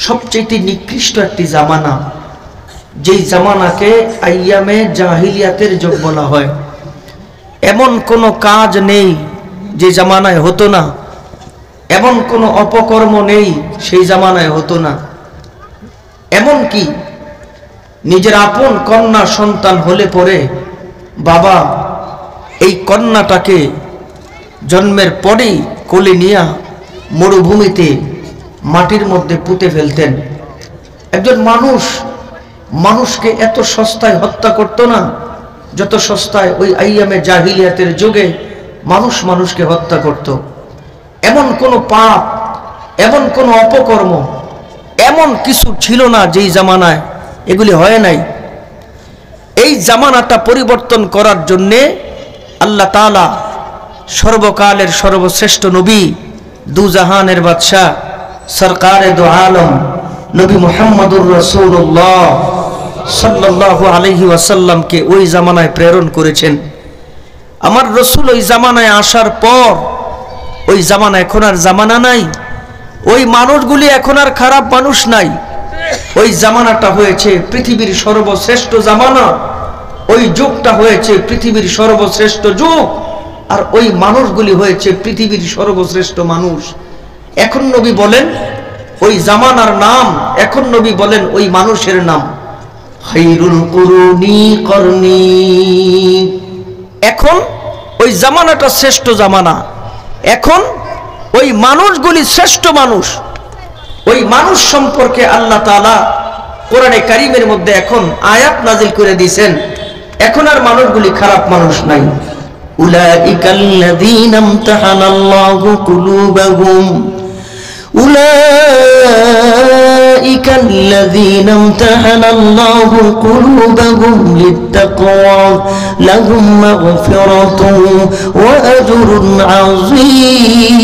সবচেয়ে নিকৃষ্ট একটি জামানা, যেই জামানাকে আইয়ামে জাহিলিয়াতের যুগ বলা হয়। এমন কোনো কাজ নেই যে জামানায় হতো না, এমন কোনো অপকর্ম নেই সেই জামানায় হতো না। এমন কি নিজের আপন কন্যা সন্তান হলে পরে বাবা এই কন্যাটাকে জন্মের পরেই কোলে নিয়ে মরুভূমিতে মাটির মধ্যে পুঁতে ফেলতেন। একজন মানুষকে এত সস্তায় হত্যা করত না যত সস্তায় ওই আইয়ামে জাহিলিয়াতের যুগে মানুষকে হত্যা করত। এমন কোনো পাপ, এমন কোনো অপকর্ম, এমন কিছু ছিল না যেই জামানায় এগুলি হয় নাই। এই জামানাটা পরিবর্তন করার জন্যে আল্লাহ তাআলা সর্বকালের সর্বশ্রেষ্ঠ নবী, দুজাহানের বাদশাহ, সরকারে দো আলম নবী মুহাম্মদুর রাসূলুল্লাহ সাল্লাল্লাহু আলাইহি ওয়াসাল্লামকে ওই জামানায় প্রেরণ করেছেন। আমার রসুল ওই জামানায় আসার পর ওই জামানা এখন আর জামানা নাই, ওই মানুষগুলি এখন আর খারাপ মানুষ নাই। ওই জামানাটা হয়েছে পৃথিবীর সর্বশ্রেষ্ঠ জামানা, ওই যুগটা হয়েছে পৃথিবীর সর্বশ্রেষ্ঠ যুগ, আর ওই মানুষগুলি হয়েছে পৃথিবীর সর্বশ্রেষ্ঠ মানুষ। এখন নবী বলেন ওই জামানার নাম, এখন নবী বলেন ওই মানুষের নাম খায়রুল কুরুনি করনি। এখন ওই জামানাটা শ্রেষ্ঠ জামানা, এখন ওই মানুষগুলি শ্রেষ্ঠ মানুষ। ওই মানুষ সম্পর্কে আল্লাহ তাআলা কোরআনে কারীমের মধ্যে এখন আয়াত নাজিল করে দিয়েছেন। এখন আর মানুষগুলি খারাপ মানুষ নাই। উলাইকাল্লাযীনা ইমতাহানাল্লাহু কুলুবাহুম উলাইকাল্লাযীনা ইমতাহানাল্লাহু কুলুবাহুম লিত্তাকওয়া লাহুম মাগফিরাতুন ওয়া আজরুন আযীম।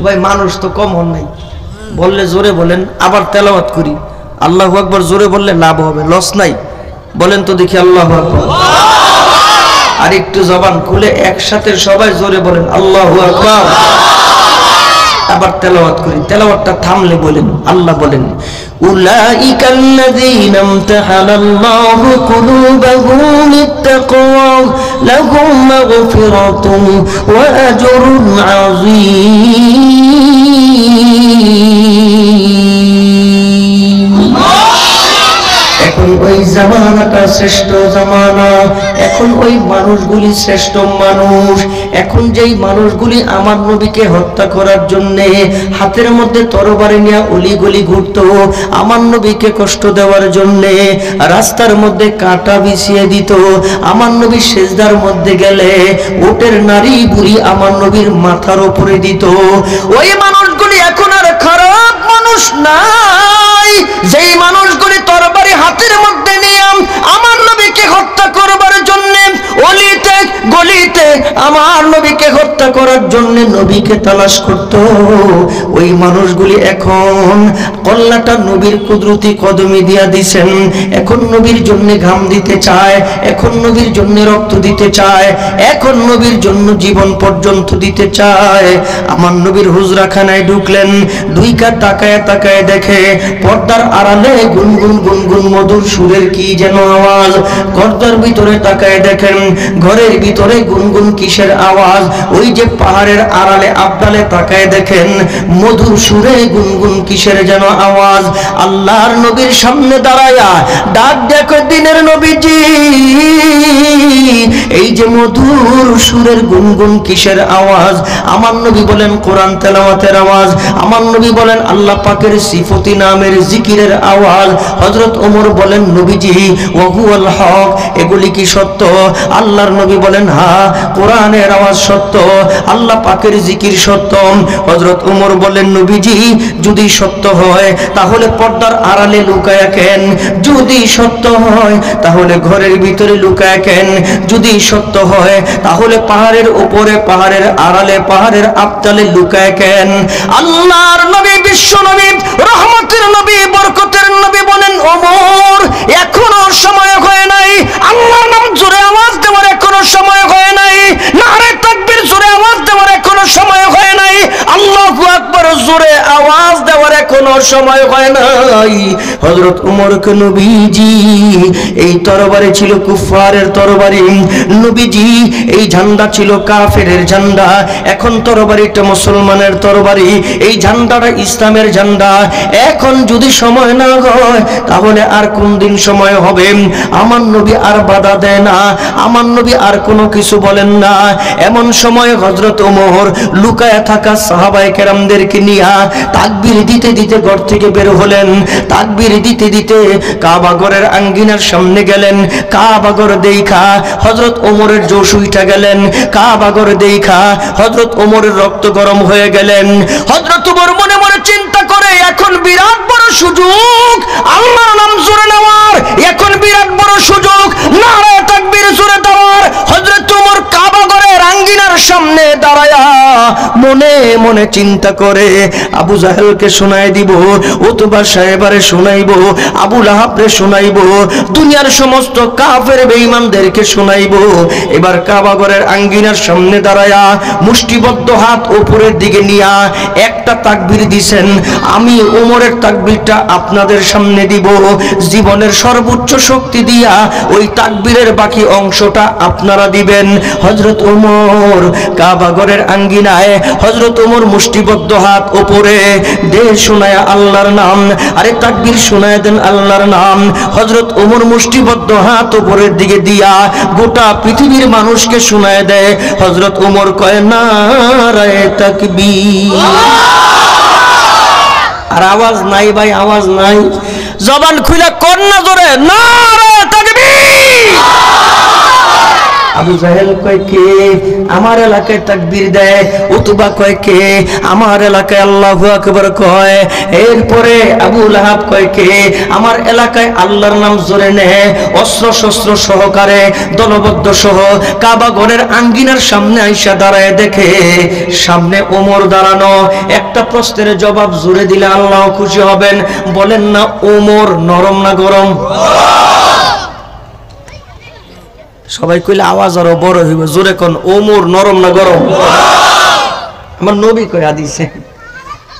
ভাই মানুষ তো কম হন নাই, বললে জোরে বলেন, আবার তেলাওয়াত করি। আল্লাহু আকবার জোরে বললে লাভ হবে, লস নাই। বলেন তো দেখি আল্লাহু আকবার। আর একটু জবান খুলে একসাথে সবাই জোরে বলেন আল্লাহু আকবার। আবার তেলাওয়াত করি, তেলাওয়াতটা থামলে বলেন, আল্লাহ বলেন উলাইকাল্লাযীনা ইমতাহানাল্লাহু কুলুবাহুম লিত্তাকওয়া লাহুম মাগফিরাতুন ওয়া আজরুন আযীম। এখন ওই জামানাটা শ্রেষ্ঠ জামানা, এখন ওই মানুষগুলি শ্রেষ্ঠ মানুষ। এখন যেই মানুষগুলি আমার নবীকে হত্যা করার জন্য হাতের মধ্যে তরবারি নিয়ে অলিগলি ঘুরতো, আমার নবীকে কষ্ট দেওয়ার জন্য রাস্তার মধ্যে কাঁটা বিছিয়ে দিত, আমার নবী সেজদার মধ্যে গেলে ওটের নারী বুড়ি আমার নবীর মাথার উপরে দিত, ওই মানুষগুলি এখন আর খারাপ মানুষ নাই। যেই মানুষগুলি তরবারি হাতের মধ্যে নিয়ে আমার নবীকে হত্যা করবার জন্য অলিতে গলিতে আমার নবীকে হত্যা করার জন্য নবীকে তালাশ করত, ওই মানুষগুলি এখন কল্লাটা নবীর কুদরতি কদমে দিয়া দিছেন। এখন নবীর জন্য ঘাম দিতে চায়, এখন নবীর জন্য রক্ত দিতে চায়, এখন নবীর জন্য জীবন পর্যন্ত দিতে চায়। আমার নবীর হুজরাখানায় ঢুকলেন, দুই কাত তাকায় তাকায় দেখে পর্দার আড়ালে গুনগুন গুনগুন মধুর সুরের কি যেন আওয়াজ। পর্দার ভিতরে তাকায় দেখেন ঘরের ভিতরে গুনগুন কিসের আওয়াজ। ওই যে পাহাড়ের আড়ালে আবদালে তাকায় দেখেন মধুর সুরে গুনগুন কিসের যেন আওয়াজ। আল্লাহর নবীর সামনে দাঁড়ায়া ডাক দেখো দিনের নবীজি, এই যে মধুর সুরের গুনগুন কিসের আওয়াজ? আমার নবী বলেন কোরআন তেলাওয়াতের আওয়াজ। আমার নবী বলেন আল্লাহ পাকের সিফতি নামের জিকিরের আওয়াজ। হযরত ওমর বলেন নবীজি ওয়াহুয়াল হক, এগুলি কি সত্য? আল্লাহর নবী বলেন হ্যাঁ, কোরআনের আওয়াজ সত্য, আল্লাহ পাকের জিকির সত্য। হযরত ওমর বলেন নবীজি যদি সত্য হয় তাহলে পর্দার আড়ালে লুকায়া কেন? যদি সত্য হয় তাহলে ঘরের ভিতরে লুকায়া কেন? যদি সত্য হয় তাহলে পাহাড়ের উপরে, পাহাড়ের আড়ালে, পাহাড়ের আবতালে লুকায় কেন? আল্লাহর নবী, বিশ্ব নবী, রহমতের নবী, বরকতের নবী বলেন ওমর এখনো সময় হয় নাই, আল্লাহর নাম জোরে আওয়াজ দেওয়ার এখনো সময় হয় নাই, নারে তাকবীর জোরে আওয়াজ দেওয়ার এখনো আওয়াজ দেওয়ার এখনো সময় হয় নাই। হযরত ওমরকে নবীজি, এই তরবারি ছিল কুফফারের তরবারি, নবীজি এই ঝান্ডা ছিল কাফেরের ঝান্ডা, এখন তরবারিটা মুসলমানের তরবারি, এই ঝান্ডাটা ইসলামের ঝান্ডা। এখন যদি সময় না হয় তাহলে আর কোন দিন সময় হবে? আমার নবী আর বাধা দেয় না, আমার নবী আর কোনো কিছু বলেন না। এমন সময় হযরত ওমর লুকায়া থাকা সাহাবায়ে কেরামদেরকে নিয়ে তাকবীর দিতে দিতে ঘর থেকে বের হলেন। তাকবীর দিতে দিতে কাবা ঘরের আঙ্গিনার সামনে গেলেন। কাবা ঘর দেখা হযরত ওমরের জোশ উঠা গেলেন। কাবা ঘর দেখা হযরত ওমরের রক্ত গরম হয়ে গেলেন। হযরত ওমর মনে মনে চিন্তা করে, এখন বিরাট বড় সুযোগ আল্লাহর নাম জোরে নেওয়ার, এখন বিরাট বড় সুযোগ নারে তাকবীর জোরে দেওয়ার। হযরত ওমর কাবা ঘরের আঙ্গিনার সামনে দাঁড়ায়া মনে মনে চিন্তা করে, আবু জাহেলকে শোনাই দিব, উতবা সাহেবারে শোনাইব, আবু লাহাবরে শোনাইব, দুনিয়ার সমস্ত কাফের বেঈমানদেরকে শোনাইব। এবার কাবা ঘরের আঙ্গিনার সামনে দাঁড়ায়া মুষ্টিবদ্ধ হাত উপরের দিকে নিয়া একটা তাকবীর দিছেন। আমি ওমরের তাকবীরটা আপনাদের সামনে দিব, জীবনের সর্বোচ্চ শক্তি দিয়া ওই তাকবীরের বাকি অংশটা আপনারা দিবেন। হযরত ওমর কাবা ঘরের আঙ্গিনায়, হযরত ওমর মুষ্টিবদ্ধ হাত উপরে দে শোনায়া আল্লাহর নাম, আরে তাকবীর শোনায় দেন আল্লাহর নাম। হযরত ওমর মুষ্টিবদ্ধ হাত উপরের দিকে দিয়া গোটা পৃথিবীর মানুষকে শোনায় দেয়। হযরত ওমর কয় নারায়ে তাকবীর। আর আওয়াজ নাই ভাই, আওয়াজ নাই, জবান খুলে কোন না জোরে নারায়ে তাকবীর। আবু জাহেল কয় কে আমার এলাকায় তাকবীর দেয়, উতবা কয় কে আমার এলাকায় আল্লাহু আকবার কয়। এরপরে আবু লাহাব কয় কে আমার এলাকায় আল্লাহর নাম জোরে নেয়, অস্ত্র শস্ত্র সহকারে দলবদ্ধ সহ কাবা ঘরের আঙ্গিনার সামনে আইসা দাঁড়ায় দেখে সামনে ওমর দাঁড়ানো। একটা প্রশ্নের জবাব জোরে দিলে আল্লাহ খুশি হবেন, বলেন না ওমর নরম না গরম? সবাই কইলে আওয়াজ আরো বড় হইবে, জোরে কোন ওমর নরম না গরম? আমার নবী কই হাদিসে,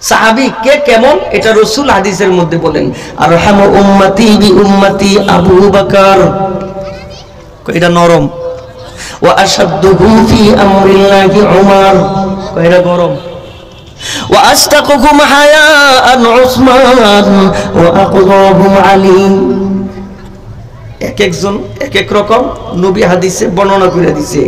সাহাবী কে কেমন এটা রাসূল হাদিসের মধ্যে বলেন, আরহামু উম্মতি বি উম্মতি আবু বকর, কইটা নরম। ওয়া আশাদ্দুহু ফি আমরিল্লাহি উমর, কইটা গরম। ওয়া আস্তাকুহুম হায়াআন উসমান ওয়া আকযাহুম আলী। এক একজন এক এক রকম নবী হাদিসে বর্ণনা করে দিছে।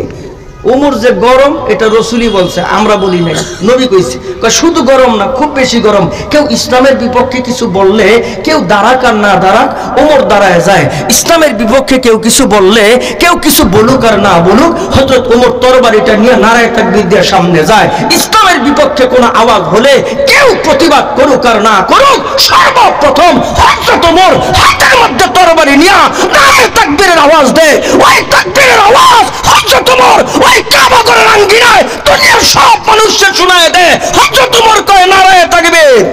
ওমর যে গরম এটা রাসূলই বলছে, আমরা বলি নাই, নবী কইছে। শুধু গরম না, খুব বেশি গরম। কেউ ইসলামের বিপক্ষে কিছু বললে, কেউ দাঁড়াক আর না দাঁড়াক, ওমর দাঁড়ায় যায়। ইসলামের বিপক্ষে কেউ কিছু বললে, কেউ কিছু বলুক আর না বলুক, হযরত ওমর তরবারিটা নিয়ে নারায়ে তাকবীর দিয়ে সামনে যায়। ইসলামের বিপক্ষে কোনো আওয়াজ হলে কেউ প্রতিবাদ করুক আর না করুক, সর্বপ্রথম হযরত ওমর হাতের মধ্যে তরবারি নিয়ে নারায়ে তাকবীরের আওয়াজ দেয়। ওই তাকবীরের আওয়াজ হযরত ওমর ওই কাবা ঘরের আঙ্গিনায় দুনিয়ার সব মানুষকে শোনায় দেয়। হযরত ওমর কয় নারায়ে তাকবীর।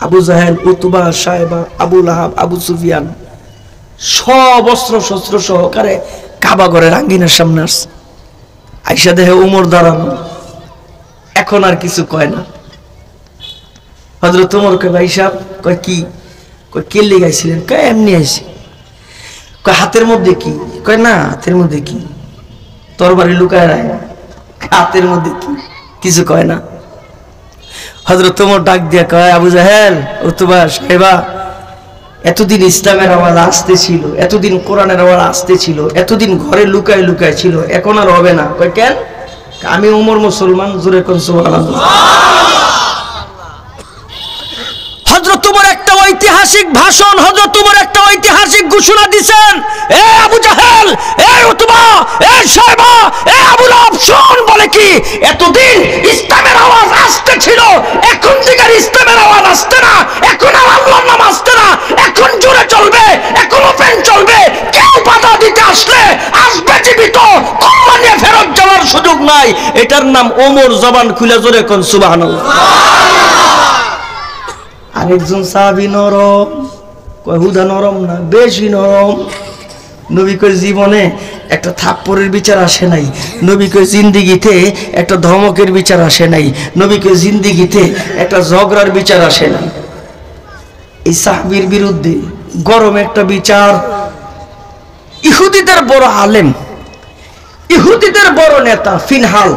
আবু জাহেল, উতবা, সাইবা, আবু লাহাব, আবু সুফিয়ান সব অস্ত্র শস্ত্র সহকারে কাবা ঘরের আঙ্গিনার সামনে আসছে। আইসা দেখে ওমর দাঁড়ানো, এখন আর কিছু কয় না। হযরত ওমর কয় ভাই সাহেব, কয় কি? কয় কে লেগাইছিলেন? কয় এমনি আইছি। কয় হাতের মধ্যে কি? কয় না হাতের মধ্যে কি, তরবারি লুকায় রায়, হাতের মধ্যে কি? কিছু কয় না। হযরত ওমর ডাক দিয়া কয় আবু জাহেল, উতবা, সাইবা, এতদিন ইসলামের আওয়াজ আসতে ছিল, এতদিন কোরআনের আওয়াজ আসতে ছিল, এতদিন ঘরে লুকায় লুকায় ছিল, এখন আর হবে না। কয় কেন? আমি ওমর মুসলমান, জোরে কোন সুবহানাল্লাহ। হযরত ওমর একটা ঐতিহাসিক ভাষণ, হযরত ওমর একটা ঐতিহাসিক ঘোষণা দিবেন। এ আবু জাহেল, এ উতবা, এ সাইবা, এ আবু লাহাব, শুন বলে কি এতদিন ইসলামের আওয়াজ আসতে ছিল, এখন থেকে ইসলামের আওয়াজ আসতে না, এখন আর আল্লাহর নাম আসতে না, এখন জোরে চলবে, এখন ওপেন চলবে। কেউ বাধা দিতে আসলে আসবে জীবিত, কম্মা নিয়ে ফেরত যাওয়ার সুযোগ নাই। এটার নাম ওমর। জবান খুলে জোরে কোন সুবহানাল্লাহ। আরেকজন সাহাবী নরম, কয় হুদা নরম না, বেশি নরম। নবী কয় জীবনে একটা থাপ্পড়ের বিচার আসে নাই, নবী কয় জিন্দিগিতে একটা ধমকের বিচার আসে নাই, নবী কয় জিন্দিগিতে একটা ঝগড়ার বিচার আসে নাই। এই সাহাবীর বিরুদ্ধে গরম একটা বিচার। ইহুদিদের বড় আলেম, ইহুদিদের বড় নেতা ফিনহাল,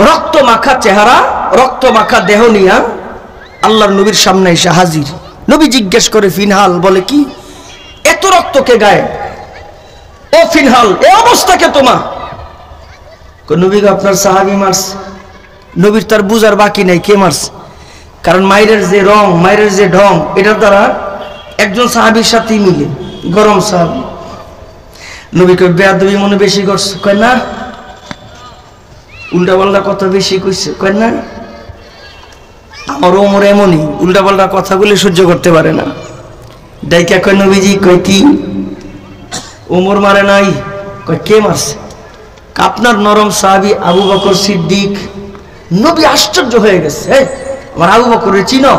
রক্ত মাখা চেহারা, রক্ত মাখা দেহ নিয়া আল্লাহর নবীর সামনে এসে হাজির। নবী জিজ্ঞেস করে, ফিনহাল বলে কি এত রক্ত কে গায়ে? ও ফিনহাল, এ অবস্থা কে তোমার? নবীকে আপনার সাহাবী মারছে। নবীর তার বুঝার বাকি নাই কে মারছে, কারণ মাইরের যে রং, মাইরের যে ঢং, এটার দ্বারা একজন সাহাবীর সাথেই মিলে। গরম সাহাবী। নবী কয় বেয়াদবি মনে বেশি করছে? কয় না। উল্টা পাল্টা কথা বেশি কইছে? কয় না। আমার ওমর এমনই, উল্টা পাল্টা কথাগুলি সহ্য করতে পারে না। ডাইকা কয় নবীজি, কয় কি ওমর মারে নাই? কয় কে মারছে? আপনার নরম সাহাবী আবু বকর সিদ্দিক। নবী আশ্চর্য হয়ে গেছে, আমার আবু বকরের চিনো?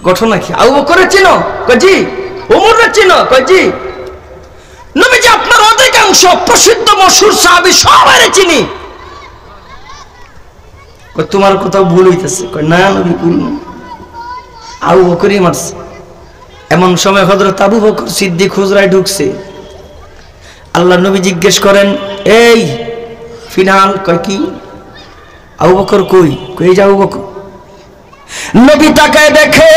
ঘটনা কি? আবু বকরের চিনো? কয় জি। ওমরের চিনো? কয় জি। নবীজি আপনার অধিকাংশ প্রসিদ্ধ মশহুর সাহাবী সবাই চিনি। কয় তোমার কোথাও ভুল হইতেছে? কয় না নবী, ভুল না, আবু বকরই মারছে। এমন সময় হযরত আবু বকর সিদ্দিক হুজরায় ঢুকছে। আল্লাহ নবী জিজ্ঞেস করেন, এই ফিনহাল। কয় কি? আবু বকর কই? কই যে আবু বকর। নবী তাকায় দেখে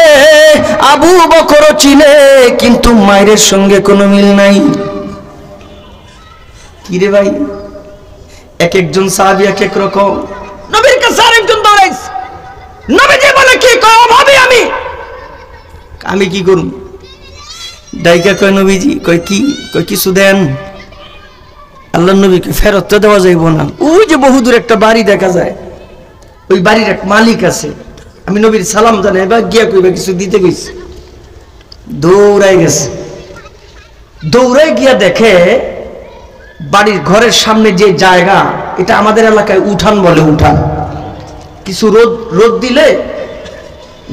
আবু বকরও চিনে, কিন্তু মায়ের সঙ্গে কোনো মিল নাই। কি রে ভাই, এক একজন সাহাবী এক এক রকম। নবীর কাছে আরেকজন দাঁড়াইছে। নবীজি বলে কি কও ভাবি আমি কি করুম? ডাইকা কয় নবীজি। কয় কি? কয় কিছু দেন। আল্লাহর নবীকে ফেরত তো দেওয়া যাইব না। ওই যে বহুদূর একটা বাড়ি দেখা যায়, ওই বাড়ির এক মালিক আছে, আমি নবীর সালাম জানাই বা গিয়া কইবা কিছু দিতে গেছি। দৌড়াই গেছে, দৌড়াই গিয়া দেখে বাড়ির ঘরের সামনে যে জায়গা, এটা আমাদের এলাকায় উঠান বলে। উঠান কিছু রোদ দিলে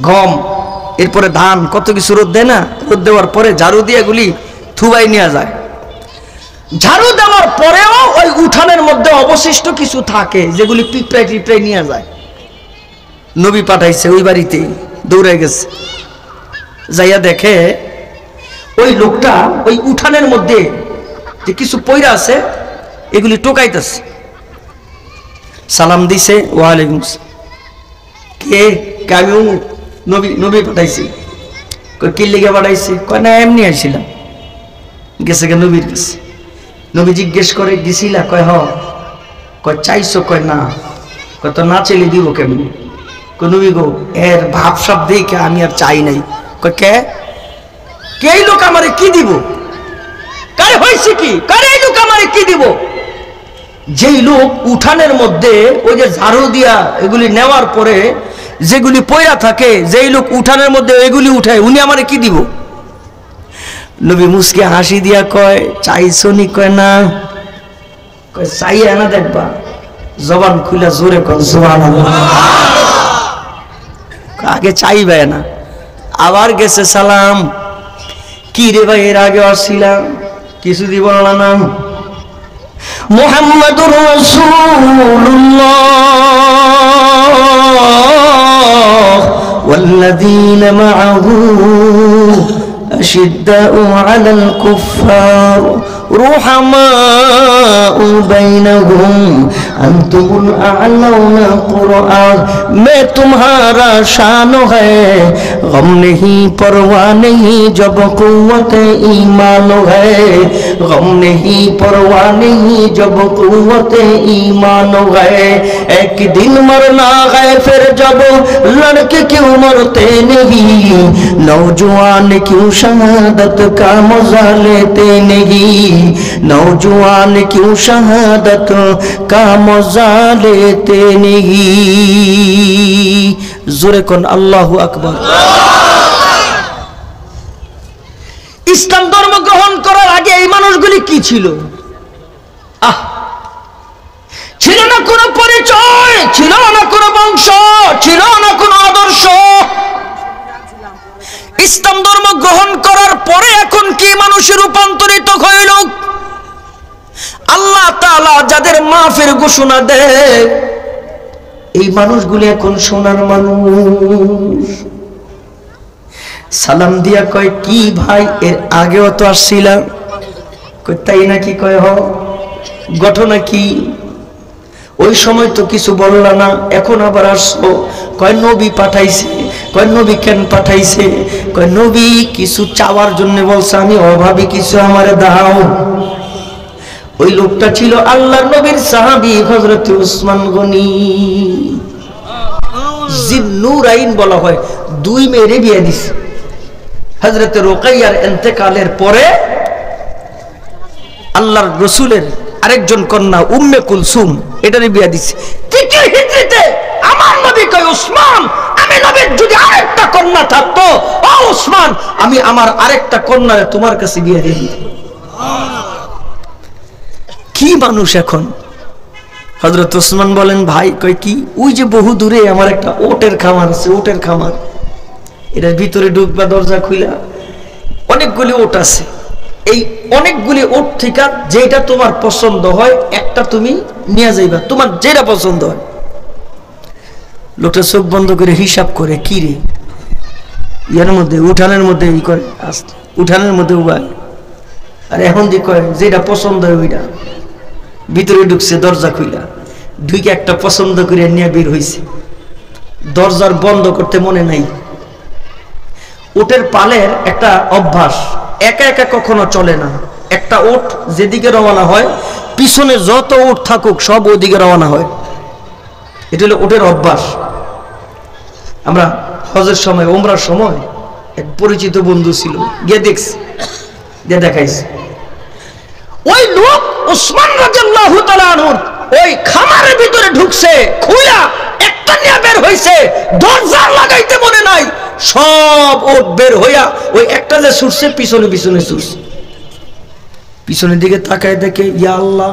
গম, এরপরে ধান, কত কিছু রোদ দেয় না? রোদ দেওয়ার পরে ঝাড়ু দিয়ে এগুলি থুবাই নেওয়া যায়। ঝাড়ু দেওয়ার পরেও ওই উঠানের মধ্যে অবশিষ্ট কিছু থাকে, যেগুলি পিঁপড়ায় টিপড়ায় নিয়ে যায়। নবী পাঠাইছে ওই বাড়িতে, দৌড়ে গেছে, যাইয়া দেখে ওই লোকটা ওই উঠানের মধ্যে যে কিছু পয়রা আছে এগুলি টোকাইতেছে। সালাম দিছে, ওয়ালাইকুম কে? আমি নবী, নবী পাঠাইছি। কি লিগে পাঠাইছি? কয় না এমনি আইছিলাম। গেছে গে নবীর কাছে। নবী জিজ্ঞেস করে গেছিলা? কয় হ। কয় চাইছো? কয় না। কয় তো না চাইলে দিব কেমনি? কয় নবী গো, এর ভাব সব দেখে আমি আর চাই নাই। কয় কে? কে লোক আমারে কি দিব? কারে হয়েছে কি? কারে এই লোক আমারে কি দিব? যেই লোক উঠানের মধ্যে ওই যে ঝাড়ু দিয়া এগুলি নেওয়ার পরে যেগুলি পয়রা থাকে, যেই লোক উঠানের মধ্যে এগুলি উঠায়, উনি আমারে কি দিব? নবী মুসকে হাসি দিয়া কয় চাইছো নি? কয় না। কয় চাইয়া না দেখবা, জবান খুলে জোরে কর সুবহানাল্লাহ। আগে চাইবে না, আবার গেছে সালাম। কি রে ভাই, এর আগে আসছিলাম, কিছু দিব না। মুহাম্মাদুর রাসূলুল্লাহ ওয়াল্লাযীনা মাআহু আশিদ্দাউ আলাল কুফফার রুহামাউ বাইনহুম अंतुमुल आलौना कुरआन में तुम्हारा शान है गम नहीं परवाह नहीं जब कुव्वत ईमान है गम नहीं परवाह नहीं जब कुव्वत ईमान है एक दिन मरना है फिर जब लड़के क्यों मरते नहीं नौजवान क्यों शहादत का मजा लेते नहीं नौजवान क्यों शहादत का मजा लेते नहीं जोरे कौन अल्लाहु আকবার। ইসলাম ধর্ম গ্রহণ করার আগে এই মানুষগুলি কি ছিল? ছিল না কোনো পরিচয়, ছিল না কোনো বংশ, ছিল না কোনো আদর্শ। ইসলাম ধর্ম গ্রহণ করার পরে এখন কি মানুষের রূপান্তরিত হইল? আল্লাহ তাআলা যাদের মাফের ঘোষণা দেয় এই মানুষগুলি এখন সোনার মানুষ। সালাম দিয়া কয় কি ভাই এর আগেও তো আসছিলাম, কয় তাই নাকি, কয় হ ঘটনা কি, ওই সময় তো কিছু বললা না, এখন আবার আসছো, কয় নবী পাঠাইছে, কয় নবী কেন পাঠাইছে, কয় নবী কিছু চাওয়ার জন্য বলছে, আমি অভাবী কিছু আমারে দাও। ওই লোকটা ছিল আল্লাহর নবীর সাহাবী হযরত উসমান গনি, জিন্নুরাইন বলা হয়, দুই মেয়েরে বিয়ে দিছে। হযরত রুকাইয়ার ইন্তেকালের পরে আল্লাহর রাসূলের আরেকজন কন্যা উম্মে কুলসুম এটারে বিয়ে দিছে। তৃতীয় হিজরিতে আমার নবী কয় উসমান, আমি নবীর যদি আরেকটা কন্যা থাকতো, ও উসমান আমি আমার আরেকটা কন্যারে তোমার কাছে বিয়ে দিয়ে দিতাম। কি মানুষ এখন। হযরত উসমান বলেন ভাই, কয় কি, ওই যে বহু দূরে আমার একটা ওটের খামার আছে, ওটের খামার, এটার ভিতরে ঢুকবা দরজা খুইলা, অনেকগুলি ওট আছে, এই অনেকগুলি ওট থেকে যেটা তোমার পছন্দ হয় একটা তুমি নিয়ে যাইবা, তোমার যেটা পছন্দ হয়। লোকটা চোখ বন্ধ করে হিসাব করে, কি রে ইয়ার মধ্যে উঠানের মধ্যে ই করে, উঠানের মধ্যে উবায়, আর এখন যে কয় যেটা পছন্দ হয় ওইটা। ভিতরে ঢুকছে দরজা খুইলা, ঢুকে একটা পছন্দ করে নিয়ে বের হইছে, দরজার বন্ধ করতে মনে নাই। উটের পালের একটা অভ্যাস, একা একা কখনো চলে না, একটা উট যেদিকে রওনা হয় পিছনে যত উট থাকুক সব ওদিকে রওনা হয়, এটা হলো উটের অভ্যাস। আমরা হজের সময় উমরার সময় এক পরিচিত বন্ধু ছিল, গিয়ে দেখছি, গিয়ে দেখাইছে, ওই লোক উসমান রাদিয়াল্লাহু তাআলা আনহু ওই খামারের ভিতরে ঢুকছে, খুইলা একটা নিয়ে বের হইছে, দরজা লাগাইতে মনে নাই, সব ওট বের হইয়া ওই একটা যে ছুটছে পিছনে পিছনে ছুটছে। পিছনের দিকে তাকায় দেখে, ইয়া আল্লাহ,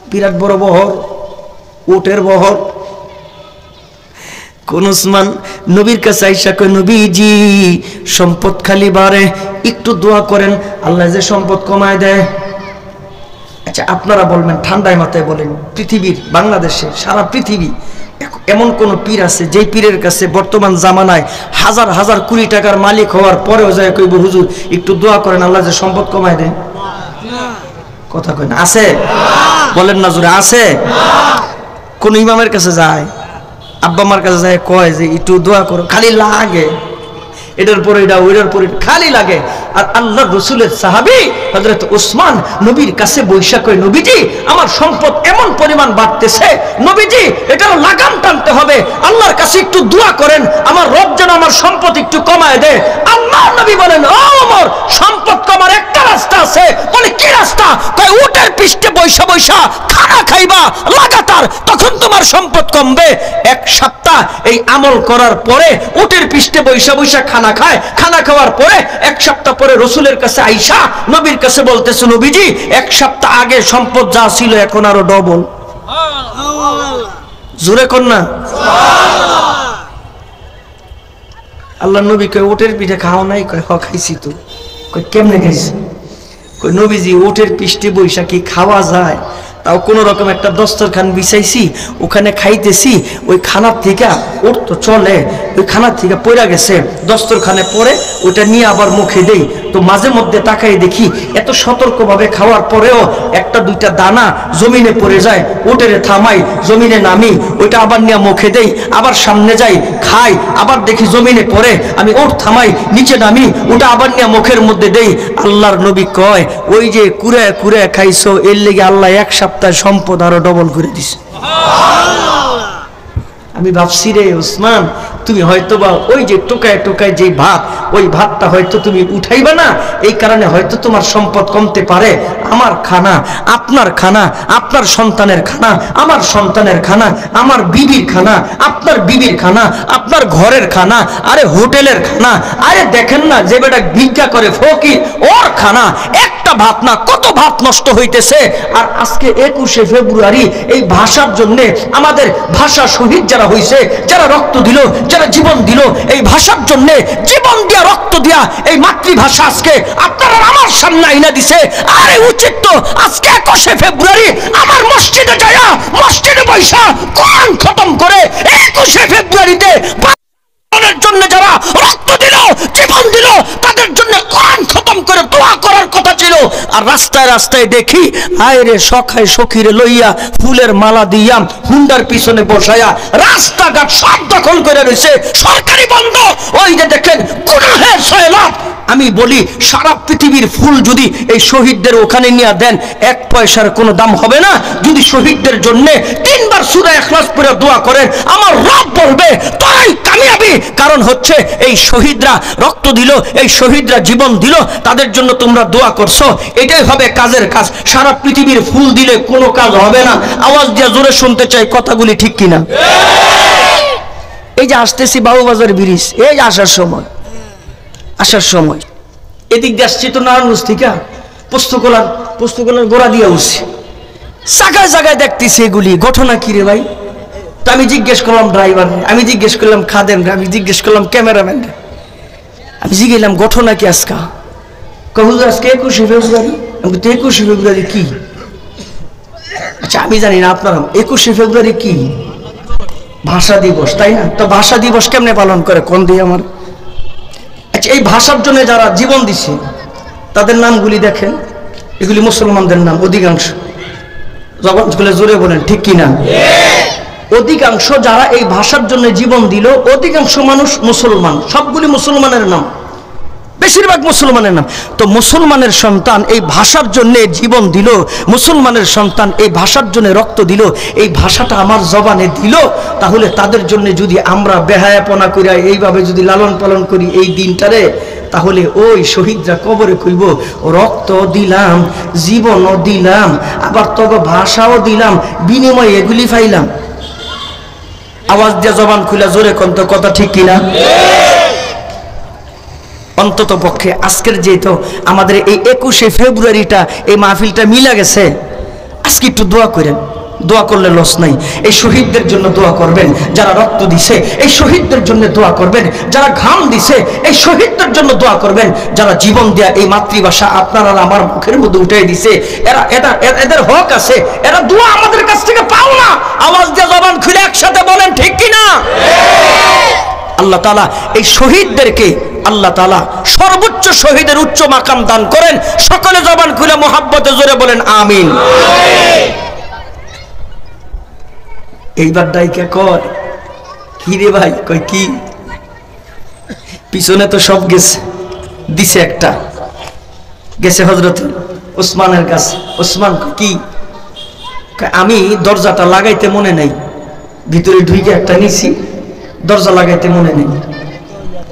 বিরাট বড় বহর, ওটের বহর। কোন উসমান নবীর কাছে আইসা কয়, নবীজি সম্পদ খালি বাড়ে, একটু দোয়া করেন আল্লাহ যে সম্পদ কমায় দেয়। আচ্ছা আপনারা বলবেন, ঠান্ডায় মাথায় বলেন, পৃথিবীর, বাংলাদেশে, সারা পৃথিবী এমন কোন পীর আছে যেই পীরের কাছে বর্তমান জামানায় হাজার হাজার কোটি টাকার মালিক হওয়ার পরেও যায় কইব হুজুর একটু দোয়া করেন আল্লাহ যে সম্পদ কমায় দেয়? কথা কয় না, আছে? বলেন না জোরে, আছে? কোন ইমামের কাছে যায়, আব্বা মার কাছে যায়, কয় যে একটু দোয়া করো, খালি লাগে এটার পরে এটা, ওইটার পরে খালি লাগে। আর আল্লাহর রাসূলের সাহাবী হযরত উসমান নবীর কাছে বৈশা কয়, নবীজি আমার সম্পদ এমন পরিমাণ বাড়তেছে, নবীজি এটার লাগাম টানতে হবে, আল্লাহর কাছে একটু দোয়া করেন আমার রব যেন আমার সম্পদ একটু কমায় দেয়। আল্লাহর নবী বলেন, ও ওমর, সম্পদ কমার একটা রাস্তা আছে। বলে কি রাস্তা? কয় উটের পৃষ্ঠে বৈশা বৈশা খানা খাইবা লাগাতার, তখন তোমার সম্পদ কমবে। এক সপ্তাহ এই আমল করার পরে উটের পৃষ্ঠে বৈশা বৈশা খানা খায়, খানা খাওয়ার পরে এক সপ্তাহ পরে রাসূলের কাছে আইসা নবীর কাছে বলতেছে, নবীজি এক সপ্তাহ আগে সম্পদ যা ছিল এখন আরো ডবল। জোরে কর না সুবহানাল্লাহ। আল্লাহ নবী কয়, উটের পিঠে খাও নাই? কয় হ খাইছি তো। কয় কেমনে খাইছি? কয় নবীজি উটের পৃষ্ঠে বৈশা কি খাওয়া যায়? তাও কোন রকম একটা দস্তরখান বিছাইছি, ওখানে খাইতেছি, ওই খানার থেকে ওর তো চলে, ওই খানার থেকে পড়া গেছে, দস্তরখানে পরে ওইটা নিয়ে আবার মুখে দেই, তো মাঝে মধ্যে তাকাই দেখি এত সতর্কভাবে খাওয়ার পরেও একটা দুইটা দানা জমিনে পড়ে যায়, ওটেরে থামাই, জমিনে নামি, ওইটা আবার নিয়ে মুখে দেই, আবার সামনে যাই খাই, আবার দেখি জমিনে পড়ে, আমি ওট থামাই, নিচে নামি, ওটা আবার নিয়ে মুখের মধ্যে দেই। আল্লাহর নবী কয়, ওই যে কুড়ে কুড়ে খাইছো এর লেগে আল্লাহ এক সপ্তাহ সম্পদ আরো ডবল করে দিছে। আমি ভাবছি রে উসমান, তুমি হয়তোবা ওই যে টোকায় টোকায় যে ভাত, ওই ভাতটা হয়তো তুমি উঠাইবা না, এই কারণে হয়তো তোমার সম্পদ কমতে পারে। আমার খানা, আপনার খানা, আপনার সন্তানের খানা, আমার সন্তানের খানা, আমার বিবির খানা, আপনার বিবির খানা, আপনার ঘরের খানা, আরে হোটেলের খানা, আরে দেখেন না যে বেটা ভিক্ষা করে ফকির, ওর খানা, একটা ভাত না কত ভাত নষ্ট হইতেছে। আর আজকে 21শে ফেব্রুয়ারি এই ভাষার জন্য আমাদের ভাষা শহীদ যারা হয়েছে, যারা রক্ত দিল, যারা জীবন দিল এই ভাষার জন্য, জীবন দিয়া রক্ত দিয়া এই মাতৃভাষা আজকে আপনারা আমার সামনে আইনা দিছে। আরে উচিত তো আজকে 21শে ফেব্রুয়ারি আমার মসজিদে যায়া মসজিদে বৈশা কোরআন খতম করে 21শে ফেব্রুয়ারিতে জন্য যারা রক্ত দিল, জীবন দিল, তাদের জন্য কোরআন খতম করে দোয়া করার কথা ছিল। আর রাস্তায় রাস্তায় দেখি আয় রে সখায় সখীরে লইয়া ফুলের মালা দিয়াম হুন্ডার পিছনে বসায়া রাস্তাঘাট সব দখল করে রয়েছে, সরকারি বন্ধ। ওই যে দেখেন গুনাহের সয়লাব। আমি বলি সারা পৃথিবীর ফুল যদি এই শহীদদের ওখানে নিয়ে দেন 1 পয়সার কোনো দাম হবে না। যদি শহীদদের জন্য 3 বার সূরা ইখলাস পড়ে দোয়া করেন, আমার রব বলবে তোরাই কামিয়াবি। কারণ হচ্ছে এই শহীদরা রক্ত দিল, এই শহীদরা জীবন দিল, তাদের জন্য তোমরা দোয়া করছো, এটাই হবে কাজের কাজ। সারা পৃথিবীর ফুল দিলে কোনো কাজ হবে না। আওয়াজ দিয়ে জোরে শুনতে চাই কথাগুলি ঠিক কিনা? এই যে আসতেছি বাবুবাজার ব্রিজ, এই আসার সময় এদিক দিয়ে আসছি তো নারায়ণগঞ্জ থেকে পুস্তকলার গোড়া দিয়ে উঠছি, জায়গায় জায়গায় দেখতেছি এগুলি। ঘটনা কি রে ভাই? তো আমি জিজ্ঞেস করলাম ড্রাইভার, আমি জিজ্ঞেস করলাম খাদেম, আমি জিজ্ঞেস করলাম ক্যামেরাম্যান, আমি জিজ্ঞেলাম ঘটনা কি আজকা? হুজুর আজকে 21শে ফেব্রুয়ারি। আমি তো 21শে ফেব্রুয়ারি কি? আচ্ছা আমি জানি না, আপনারা 21শে ফেব্রুয়ারি কি? ভাষা দিবস, তাই না? তো ভাষা দিবস কেমনে পালন করে কোন দিয়ে আমার? আচ্ছা এই ভাষার জন্য যারা জীবন দিছে তাদের নামগুলি দেখেন, এগুলি মুসলমানদের নাম অধিকাংশ। জবান খুলে জোরে বলেন ঠিক কিনা? অধিকাংশ যারা এই ভাষার জন্য জীবন দিল, অধিকাংশ মানুষ মুসলমান, সবগুলি মুসলমানের নাম, বেশিরভাগ মুসলমানের নাম। তো মুসলমানের সন্তান এই ভাষার জন্য জীবন দিল, মুসলমানের সন্তান এই ভাষার জন্য রক্ত দিল, এই ভাষাটা আমার জবানে দিল, তাহলে তাদের জন্য যদি আমরা বেহায়াপনা করি, এইভাবে যদি লালন পালন করি এই দিনটারে, তাহলে ওই শহীদরা কবরে কইব রক্ত দিলাম, জীবনও দিলাম, আবার তবে ভাষাও দিলাম, বিনিময়ে এগুলি পাইলাম। আওয়াজ দিয়ে জবান খুলে জোরে কোন তো কথা ঠিক কিনা? অন্তত পক্ষে আজকের যেহেতু আমাদের এই 21শে ফেব্রুয়ারিটা এই মাহফিলটা মিলা গেছে, আজকে একটু দোয়া করেন। দোয়া করলে লস নাই। এই শহীদদের জন্য দোয়া করবেন যারা রক্ত দিছে, এই শহীদদের জন্য দোয়া করবেন যারা ঘাম দিছে, এই শহীদদের জন্য দোয়া করবেন যারা জীবন দেয়া এই মাতৃভাষা আপনার আর আমার মুখের মধ্যে উঠে দিছে। এদের হক আছে, এরা দোয়া আমাদের কাছ থেকে পাও না। আওয়াজ দিয়ে জবান খুলে একসাথে বলেন ঠিক কিনা? আল্লাহ তাআলা এই শহীদদেরকে আল্লাহ তাআলা সর্বোচ্চ শহীদের উচ্চ মাকাম দান করেন। সকলে জবান খুলে মোহাব্বতে জোরে বলেন আমিন। এইবার ডাইকা কয় কি রে ভাই? কয় কি? পিছনে তো সব গেছে, দিছে একটা গেছে হযরত ওসমানের কাছে। ওসমান কি? আমি দরজাটা লাগাইতে মনে নাই, ভিতরে ঢুকে একটা নিছি, দরজা লাগাইতে মনে নেই।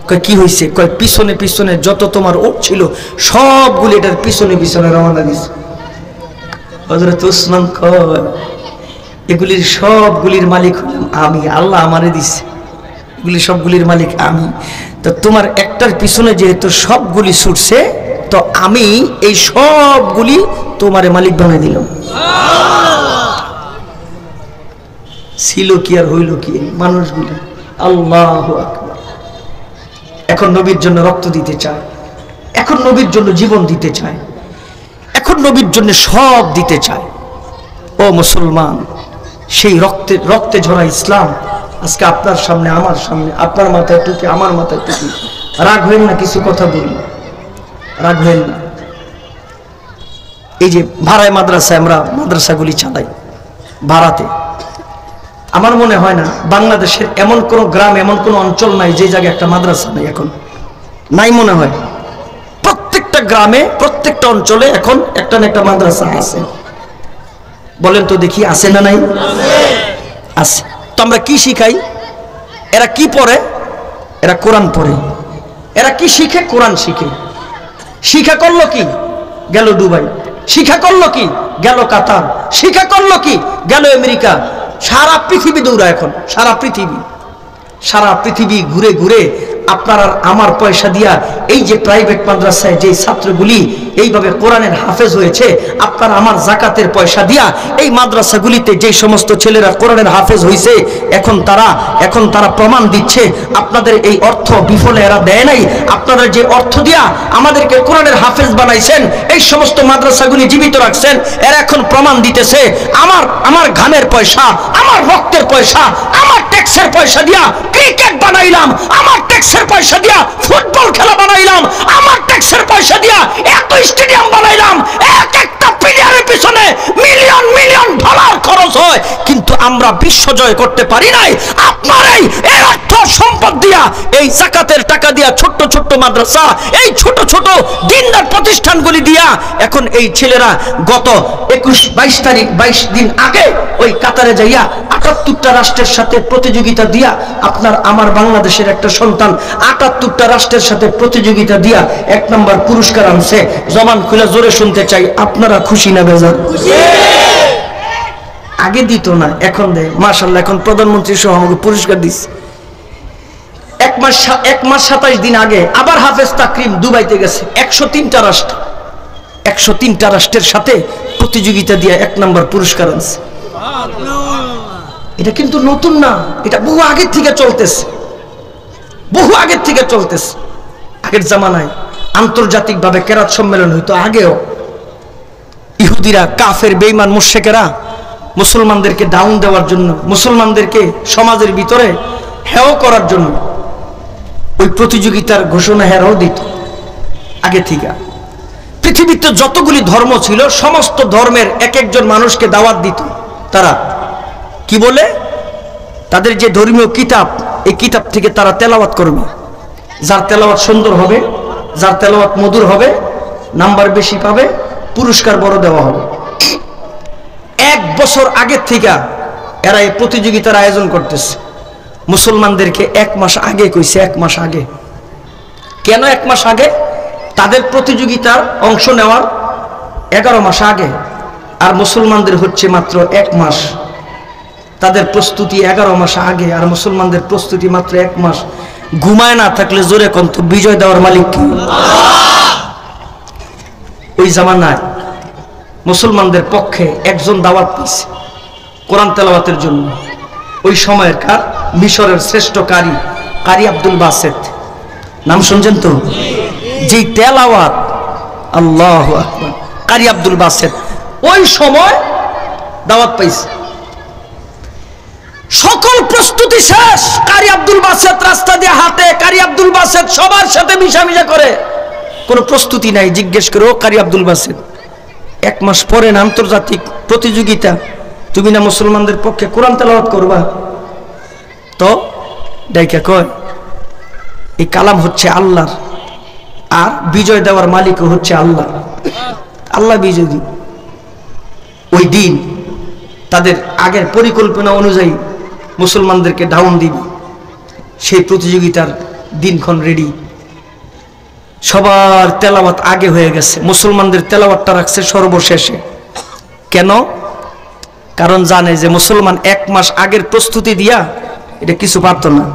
কয় কি হয়েছে? কয় পিছনে পিছনে যত তোমার ওট ছিল সবগুলি এটার পিছনে পিছনে রওনা দিছে। হযরত ওসমান কয় এগুলির সবগুলির মালিক হলাম আমি, আল্লাহ আমারে দিছে, এগুলি সবগুলির মালিক আমি। তো তোমার একটার পিছনে যেহেতু সবগুলি ছুটছে, তো আমি এই সবগুলি তোমারে মালিক বানিয়ে দিলাম। ছিল কি আর হইল কি মানুষগুলি? আল্লাহু আকবার। এখন নবীর জন্য রক্ত দিতে চায়, এখন নবীর জন্য জীবন দিতে চায়, এখন নবীর জন্য সব দিতে চায়। ও মুসলমান, সেই রক্তে ঝরা ইসলাম আজকে আপনার সামনে, আমার সামনে, আপনার মাথায় টুপি, আমার মাথায় টুপি। রাগ হইল না, কিছু কথা বলি, রাগ হইল না। এই যে ভাড়ায় মাদ্রাসায় আমরা মাদ্রাসাগুলি চালাই, ভাড়াতে, আমার মনে হয় না বাংলাদেশের এমন কোন গ্রাম, এমন কোন অঞ্চল নাই যে জায়গায় একটা মাদ্রাসা নাই। এখন নাই মনে হয়, প্রত্যেকটা গ্রামে প্রত্যেকটা অঞ্চলে এখন একটা না একটা মাদ্রাসা আছে। বলেন তো দেখি, আছে না নাই? আছে। তো আমরা কি শিখাই? এরা কি পড়ে? এরা কোরআন পড়ে। এরা কি শিখে? কোরআন শিখে। শিখা করলো কি? গেল দুবাই। শিখা করলো কি? গেল কাতার। শিখা করলো কি? গেল আমেরিকা। সারা পৃথিবী দৌড়া এখন, সারা পৃথিবী ঘুরে ঘুরে আপনার আর আমার পয়সা দিয়া এই যে প্রাইভেট মাদ্রাসায় যে ছাত্রগুলি এইভাবে কোরআনের হাফেজ হয়েছে। আপনারা আমার জাকাতের পয়সা দিয়া এই মাদ্রাসাগুলিতে যে সমস্ত ছেলেরা কোরআনের হাফেজ হয়েছে, এখন তারা প্রমাণ দিচ্ছে আপনাদের এই অর্থ বিফলে এরা দেয় নাই। আপনারা যে অর্থ দিয়া আমাদেরকে কোরআনের হাফেজ বানাইছেন, এই সমস্ত মাদ্রাসাগুলি জীবিত রাখছেন, এরা এখন প্রমাণ দিতেছে আমার ঘামের পয়সা, আমার রক্তের পয়সা, আমার ট্যাক্সের পয়সা দিয়া ক্রিকেট বানাইলাম, আমার ট্যাক্সের পয়সা দিয়া ফুটবল খেলা বানাইলাম, আমার ট্যাক্সের পয়সা দিয়া এত স্টেডিয়াম বানাইলাম, এক একটা প্লেয়ারের পিছনে মিলিয়ন মিলিয়ন ডলার খরচ হয়, কিন্তু আমরা বিশ্ব জয় করতে পারি নাই। আপনার এই অর্থ সম্পদ দিয়া, এই যাকাতের টাকা দিয়া ছোট্ট ছোট্ট মাদ্রাসা, এই ছোট ছোট দিনদার প্রতিষ্ঠানগুলি দিয়া এখন এই ছেলেরা গত 22 দিন আগে ওই কাতারে যাইয়া 78টা রাষ্ট্রের সাথে প্রতিযোগিতা দিয়া, আপনার আমার বাংলাদেশের একটা সন্তান 78টা রাষ্ট্রের সাথে প্রতিযোগিতা দিয়া 1 নম্বর পুরস্কার আনছে। জবান খুলে জোরে শুনতে চাই, আপনারা খুশি না বেজার? আগে দিত না, এখন দেয় মাশাআল্লাহ। এখন প্রধানমন্ত্রী সহ আমাকে পুরস্কার দিচ্ছে। 1 মাস 27 দিন আগে আবার হাফেজ তাকরিম দুবাইতে গেছে, 103টা রাষ্ট্রের সাথে প্রতিযোগিতা দিয়ে 1 নম্বর পুরস্কার আনছে। এটা কিন্তু নতুন না, এটা বহু আগের থেকে চলতেছে, বহু আগের থেকে চলতেছে। আগের জামানায় আন্তর্জাতিক ভাবে কেরাত সম্মেলন হইতো। আগেও ইহুদিরা, কাফের, বেঈমান, মুশরিকেরা মুসলমানদেরকে ডাউন দেওয়ার জন্য, মুসলমানদেরকে সমাজের ভিতরে হেয় করার জন্য ওই প্রতিযোগিতার ঘোষণা হেরাও দিত আগে থেকে। পৃথিবীতে যতগুলি ধর্ম ছিল সমস্ত ধর্মের এক একজন মানুষকে দাওয়াত দিত। তারা কি বলে, তাদের যে ধর্মীয় কিতাব, এই কিতাব থেকে তারা তেলাওয়াত করবে। যার তেলাওয়াত সুন্দর হবে, যার তেলাওয়াত মধুর হবে, নাম্বার বেশি পাবে, পুরস্কার বড় দেওয়া হবে। 1 বছর আগের থেকে এরা এই প্রতিযোগিতার আয়োজন করতেছে। মুসলমানদেরকে 1 মাস আগে কইছে, 1 মাস আগে। কেন 1 মাস আগে? তাদের প্রতিযোগিতার অংশ নেওয়ার 11 মাস আগে, আর মুসলমানদের হচ্ছে মাত্র 1 মাস। তাদের প্রস্তুতি 11 মাস আগে, আর মুসলমানদের প্রস্তুতি মাত্র 1 মাস। ঘুমায় না থাকলে জোরে কোন তো বিজয় দেওয়ার মালিক কি? ওই জামানায় মুসলমানদের পক্ষে একজন দাওয়াত পেয়েছে কোরআন তেলাওয়াতের জন্য। ওই সময়ের কার মিশরের শ্রেষ্ঠ কারি আব্দুল বাসেত, নাম শুনছেন তো? যে তেলাওয়াত, আল্লাহু আকবার, কারি আব্দুল বাসেত ওই সময় দাওয়াত পাইছে। সকল প্রস্তুতি শেষ, কারি আব্দুল বাসেত রাস্তা দিয়ে হাঁটে, কারি আব্দুল বাসেত সবার সাথে মিশামিশা করে, কোনো প্রস্তুতি নাই। জিজ্ঞেস করে, ও কারি আব্দুল বাসেত, 1 মাস পরে না আন্তর্জাতিক প্রতিযোগিতা, তুমি না মুসলমানদের পক্ষে কোরআন তেলাওয়াত করবা? তো ডাইকা কয়, এই কালাম হচ্ছে আল্লাহর, আর বিজয় দেওয়ার মালিকও হচ্ছে আল্লাহ। আল্লাহ বিজয় দিন। ওই দিন তাদের আগের পরিকল্পনা অনুযায়ী মুসলমানদেরকে ডাউন দিবে। সেই প্রতিযোগিতার দিনক্ষণ রেডি, সবার তেলাওয়াত আগে হয়ে গেছে। মুসলমানদের তেলাওয়াতটা রাখছে সর্বশেষে। কেন? কারণ জানে যে মুসলমান 1 মাস আগের প্রস্তুতি দিয়া এটা কিছু পারত না।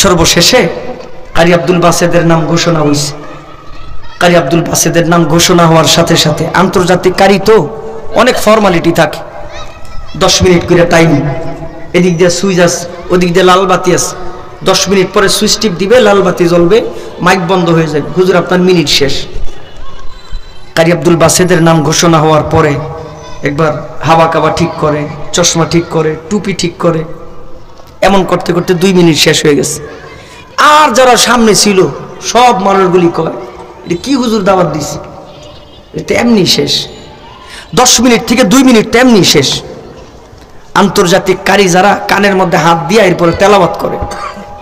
সর্বশেষে কারি আব্দুল বাসেদের নাম ঘোষণা হয়েছে। কারি আব্দুল বাসেদের নাম ঘোষণা হওয়ার সাথে সাথে, আন্তর্জাতিক কারি তো অনেক ফর্মালিটি থাকে, 10 মিনিট করে টাইম, এদিক দিয়ে সুইচ আছে, ওদিক দিয়ে লাল বাতি আছে, 10 মিনিট পরে সুইচ টিপ দিবে, লাল বাতি জ্বলবে, মাইক বন্ধ হয়ে যাবে, হুজুর আপনার মিনিট শেষ। কারি আব্দুল বাসেদের নাম ঘোষণা হওয়ার পরে একবার হাওয়া কাবা ঠিক করে, চশমা ঠিক করে, টুপি ঠিক করে, এমন করতে করতে 2 মিনিট শেষ হয়ে গেছে। আর যারা সামনে ছিল সব মানুষগুলি কয়, এটা কি হুজুর দাওয়াত দিছে, এটা এমনি শেষ। 10 মিনিট থেকে 2 মিনিট তেমনি শেষ। আন্তর্জাতিক কারি যারা কানের মধ্যে হাত দিয়ে এরপরে তেলাওয়াত করে,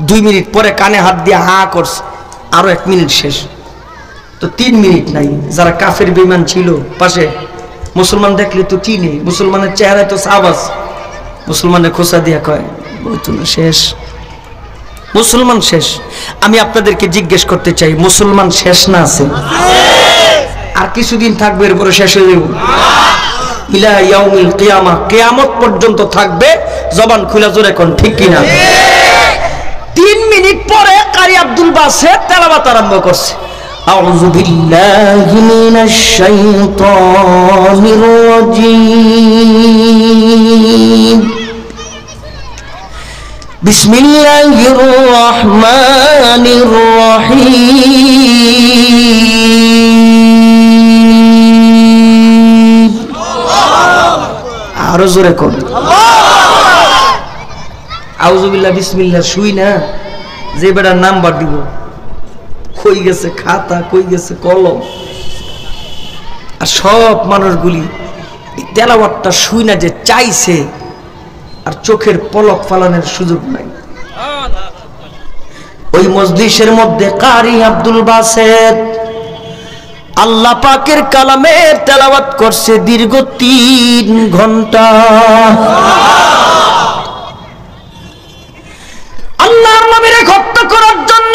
2 মিনিট পরে কানে হাত দিয়ে হা করছে, আরো 1 মিনিট শেষ। তো 3 মিনিট নাই। যারা কাফের বেঈমান ছিল পাশে, মুসলমান দেখলে তো চিনে, মুসলমানের চেহারায় তো সাবাস, মুসলমানের খোসা দিয়া কয়, ওই তো না, শেষ, মুসলমান শেষ। আমি আপনাদেরকে জিজ্ঞেস করতে চাই, মুসলমান শেষ না আছে? আর কিছুদিন থাকবে, এরপরে শেষ হয়ে যাবে। ইলা ইয়াউমিল কিয়ামা, কিয়ামত পর্যন্ত থাকবে। জবান খুলে জোরে কোন ঠিক কিনা? 3 মিনিট পরে কারি আব্দুল বাসেত তেলাওয়াত আরম্ভ করছে। أعوذ بالله من الشيطان الرجيم بسم الله الرحمن الرحيم আরো জোরে কোন আউযু বিল্লাহ বিসমিল্লাহ শুই না যে বেটার নাম্বার দিব কই গেছে খাতা কই গেছে কলম আর সব মানুষগুলি তেলাওয়াতটা শুই না যে চাইছে আর চোখের পলক ফালানোর সুযোগ নাই ওই মজলিসের মধ্যে কারি আব্দুল বাসেত আল্লাহ পাকের কালামের তেলাওয়াত করছে দীর্ঘ 3 ঘন্টা আল্লাহর নবীর হত্যা করার জন্য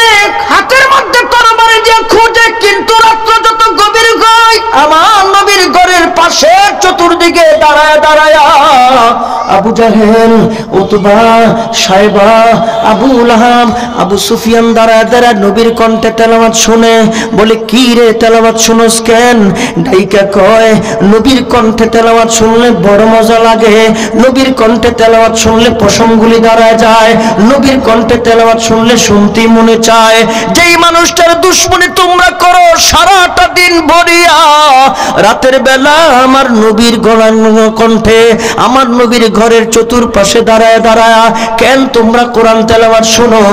হাতের মধ্যে তরবারি দিয়ে খোঁজে কিন্তু রাত্র যত গভীর হয় আমার নবীর ঘরের পাশে চতুর্দিকে দাঁড়ায় দাঁড়ায় আবু জাহেল উতবা সাইবা আবু লাহাব আবু সুফিয়ান দাঁড়ায় দাঁড়ায় নবীর কণ্ঠে তেলাওয়াত শুনে বলে কি রে তেলাওয়াত শুনোস কেন ডাইকা কয় নবীর কণ্ঠে তেলাওয়াত শুনলে বড় মজা লাগে নবীর কণ্ঠে তেলাওয়াত শুনলে পশমগুলি দাঁড়ায় যায় নবীর কণ্ঠে তেলাওয়াত শুনলে শুনতে মনে চায় যেই মানুষটার দুশমনি তোমরা করো সারাটা দিন ভরিয়া রাতের বেলা আমার নবীর কণ্ঠে আমার নবীর ঘরের চতুর্পাশে দাঁড়ায় দাঁড়ায় কেন তোমরা কোরআন তেলাওয়াত শোনো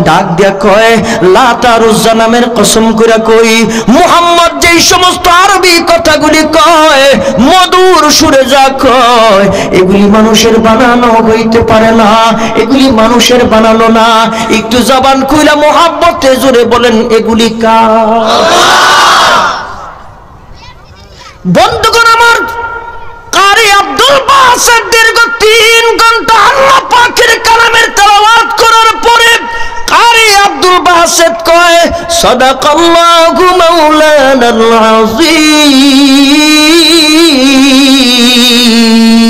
ডাক দিয়া কয় লাত আর উজ্জা নামের কসম করে কই মুহাম্মদ যেই সমস্ত আরবি কথাগুলি কয় মধুর সুরে যা কয় এগুলি মানুষের বানানো হইতে পারে না এগুলি মানুষের বানানো না একটু জবান খুইলা মোহাব্বতে জোরে বলেন এগুলি কার বন্ধুগণ আমার কারি আব্দুল বাসেত দীর্ঘ 3 ঘন্টা আল্লাহ পাকের কালামের তেলাওয়াত করার পরে কারি আব্দুল বাসেত কয় সাদাকাল্লাহু মাওলানাল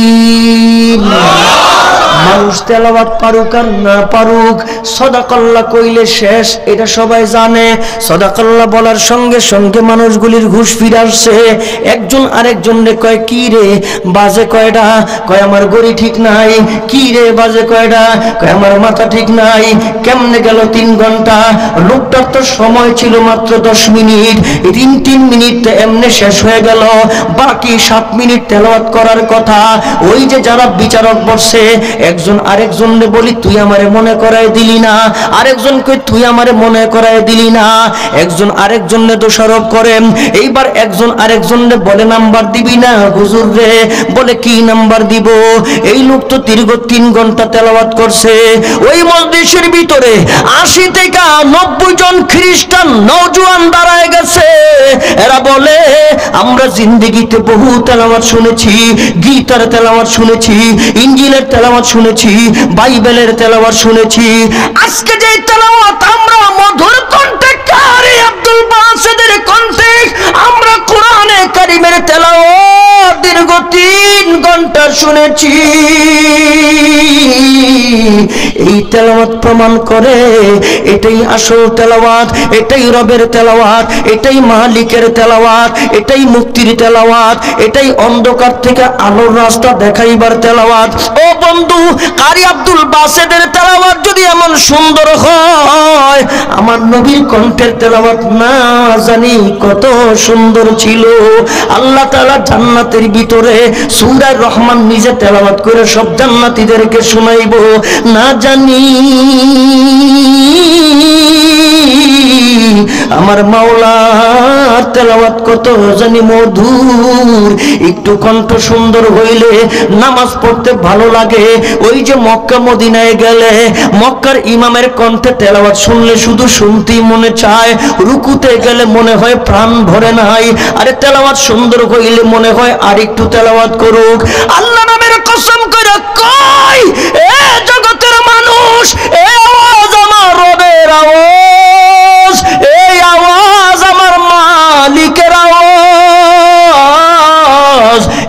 আযীম মানুষ তেলাওয়াত পারুক আর না পারুক সাদাকাল্লাহ কইলে শেষ এটা সবাই জানে সাদাকাল্লাহ বলার সঙ্গে সঙ্গে মানুষগুলির ঘুষ ফিরে আসছে একজন আরেকজনকে কয় কি রে বাজে কয়টা কয় আমার গড়ি ঠিক নাই কি রে বাজে কয়টা কয় আমার মাথা ঠিক নাই কেমনে গেল 3 ঘন্টা লোকটার তো সময় ছিল মাত্র 10 মিনিট 3 মিনিট এমনে শেষ হয়ে গেল বাকি 7 মিনিট তেলাওয়াত করার কথা ওই যে যারা বিচারক বসে একজন আরেকজনকে বলি তুই আমারে মনে করায় দিলি না আরেকজন কই তুই আমারে মনে করায় দিলি না একজন আরেকজনকে দোষারোপ করে এইবার একজন আরেকজনকে বলে নাম্বার দিবি না হুজুর রে বলে কি নাম্বার দিব এই লোক তো দীর্ঘ 3 ঘন্টা তেলাওয়াত করছে ওই মজলিসের ভিতরে 80 থেকে 90 জন খ্রিস্টান নওজোয়ান দাঁড়ায় গেছে এরা বলে আমরা জিন্দেগিতে বহু তেলাওয়াত শুনেছি গীতার তেলাওয়াত শুনেছি ইঞ্জিলের তেলাওয়াত শুনেছি বাইবেলের তেলাওয়াত শুনেছি আজকে যে তেলাওয়াত আমরা মধুর কণ্ঠে কারি আব্দুল বাসেতের কণ্ঠে আমরা কোরআনে কারীমের তেলাওয়াত দীর্ঘ 3 ঘন্টা শুনেছি এই তেলাওয়াত প্রমাণ করে এটাই আসল তেলাওয়াত এটাই রবের তেলাওয়াত এটাই মালিকের তেলাওয়াত এটাই মুক্তির তেলাওয়াত এটাই অন্ধকার থেকে আলোর রাস্তা দেখাইবার তেলাওয়াত ও বন্ধু কারি আব্দুল বাসেতের তেলাওয়াত যদি এমন সুন্দর হয় আমার নবীর কণ্ঠের তেলাওয়াত না জানি কত সুন্দর ছিল আল্লাহ তাআলা জান্নাতের ভিতরে সূরা রহমান নিজে তেলাওয়াত করে সব জান্নাতীদেরকে শোনাইবো না জানি আমার মাওলার তেলাওয়াত কত জানি মধুর একটু কণ্ঠ সুন্দর হইলে নামাজ পড়তে ভালো লাগে ওই যে মক্কা মদিনায় গেলে মক্কার ইমামের কণ্ঠে তেলাওয়াত শুনলে শুধু শুনতেই মনে চায় রুকুতে গেলে মনে হয় প্রাণ ভরে নাই আরে তেলাওয়াত সুন্দর হইলে মনে হয় আর একটু তেলাওয়াত করুক আল্লাহ নামের কসম করে কই এ জগতের মানুষ এ আওয়াজ আমার রবের আওয়াজ এই আওয়াজ আমার মালিকের আওয়াজ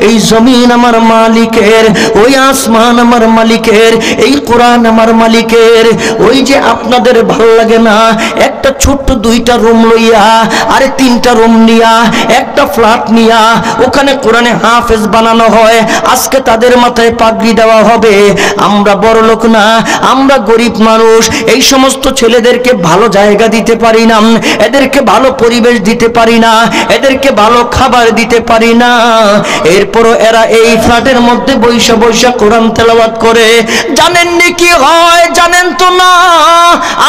এই জমিন আমার মালিকের, ওই আসমান আমার মালিকের, এই কোরআন আমার মালিকের। ওই যে আপনাদের ভালো লাগে না একটা ছোট্ট 2টা রুম লইয়া আরে 3টা রুম নিয়া একটা ফ্ল্যাট নিয়া ওখানে কোরআনে হাফেজ বানানো হয়, আজকে তাদের মাথায় পাগড়ি দেওয়া হবে। আমরা বড় লোক না, আমরা গরিব মানুষ, এই সমস্ত ছেলেদেরকে ভালো জায়গা দিতে পারি না, এদেরকে ভালো পরিবেশ দিতে পারি না, এদেরকে ভালো খাবার দিতে পারি না। এরপরও এরা এই ফ্ল্যাটের মধ্যে বৈশা বৈশা কোরআন তেলাওয়াত করে। জানেননি কি হয়? জানেন তো না,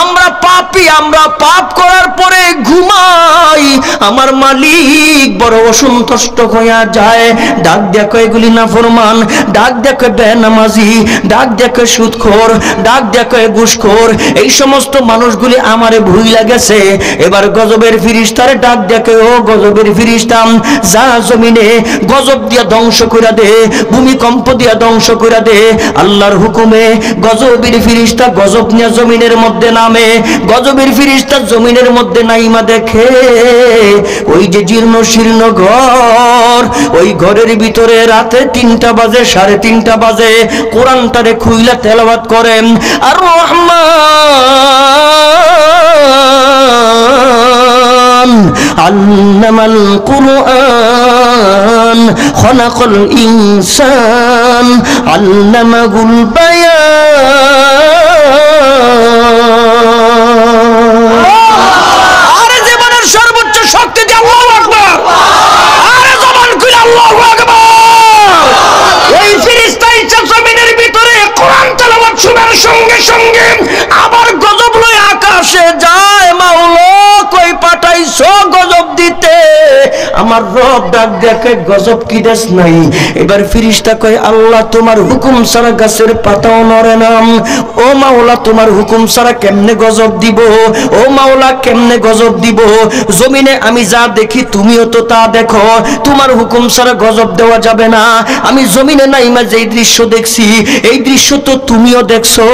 আমরা পাপী, আমরা পাপ করার পরে ঘুমাই, আমার মালিক বড় অসন্তুষ্ট হইয়া যায়। ডাক দেখো এগুলি নাফরমান, ডাক দেখো বেনামাজি, ডাক দেখো সুদখোর, ডাক দেখো ঘুষখোর, এই সমস্ত মানুষগুলি আমারে ভুইলা গেছে। এবার গজবের ফিরিস্তারে ডাক দেখে, ও গজবের ফিরিস্তা, যা জমিনে গজব দিয়া ধ্বংস করে দে, ভূমিকম্প দিয়া ধ্বংস করে দে। আল্লাহর হুকুমে গজবের ফিরিস্তা গজব নিয়ে জমিনের মধ্যে নামে। গজবের ফিরিস্তা জমিনের মধ্যে নাইমা দেখে ওই যে জীর্ণ শীর্ণ ঘর, ওই ঘরের ভিতরে রাতে 3টা বাজে, 3:30 বাজে কোরআনটারে খুইলা তেলাওয়াত করেন। আর রহমান আল্লামাল কুরআন খলাকাল ইনসান আল্লামাহুল বায়ান। আরে জীবনের সর্বোচ্চ শক্তি দিয়ে আল্লাহু আকবার, আরে জবান খুলে আল্লাহু আকবার। ওই ফেরেশতা ইচ্ছা জমিনের ভিতরে কোরআন তেলাওয়াত শোনার সঙ্গে সঙ্গে আবার গজব লয়ে আকাশে যায়। মাওলা কই পাঠাইছো গজব দিতে? আমার রব ডাক দেখে, গজব কি দেশ নাই? এবার ফেরেশতা কয়, আল্লাহ তোমার হুকুম ছাড়া গাছের পাতাও নড়ে না। ও মাওলা তোমার হুকুম ছাড়া কেমনে গজব দিব? ও মাওলা কেমনে গজব দিব? জমিনে আমি যা দেখি তুমিও তো তা দেখো, তোমার হুকুম ছাড়া গজব দেওয়া যাবে না। আমি জমিনে নাইমা যেই দৃশ্য দেখছি এই দৃশ্য তো তুমিও দেখছো।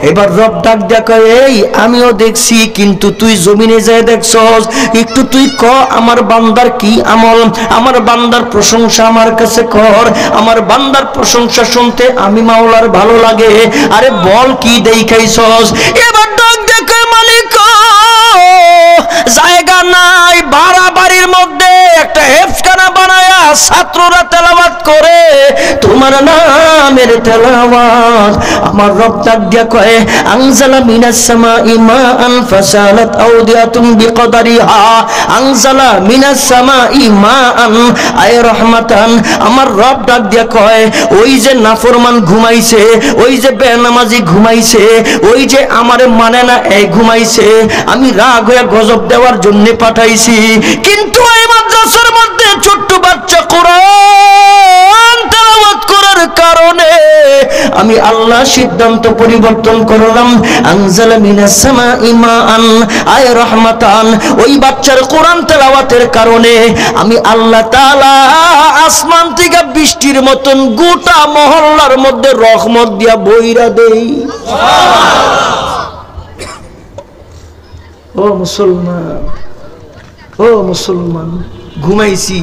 এবার রব ডাক দেখে, এই আমিও দেখছি, কিন্তু তুই জমিনে যায় দেখছস, একটু তুই ক আমার বান্দার কি আমল, আমার বান্দার প্রশংসা আমার কাছে কর, আমার বান্দার প্রশংসা শুনতে আমি মাওলার ভালো লাগে। আরে বল কি দেখাইছস? এবার ডাক দেখে, মালিক জায়গা নাই, ভাড়া বাড়ির মধ্যে একটা হেফখানা বানায়া ছাত্ররা তেলাওয়াত করে তোমার নামের তেলাওয়াত। আমার রব ডাক দিয়া কয়, আনজালা মিনাস সামাই মাআন ফাসালাত আওদিয়াতুন বিকদারিহা। আনজালা মিনাস সামাই মাআন আয় রহমাতান। আমার রব ডাক দিয়া কয়, ওই যে নাফরমান ঘুমাইছে, ওই যে বেনামাজি ঘুমাইছে, ওই যে আমারে মানে না এই ঘুমাইছে, আমি রাগ হয়ে গজব দেওয়ার জন্য পাঠাইছি। কিন্তু এই মাদ্রাসার মধ্যে ছোট্ট বাচ্চা কোরআন তেলাওয়াত করার কারণে আমি আল্লাহ সিদ্ধান্ত পরিবর্তন করলাম। আনজালা মিনাস সামাই মাআন আয় রহমাতান। ওই বাচ্চার কোরআন তেলাওয়াতের কারণে আমি আল্লাহ তাআলা আসমান থেকে বৃষ্টির মতন গোটা মহল্লার মধ্যে রহমত দিয়া বইরা দেই। ও মুসলমান, ও মুসলমান, ঘুমাইছি,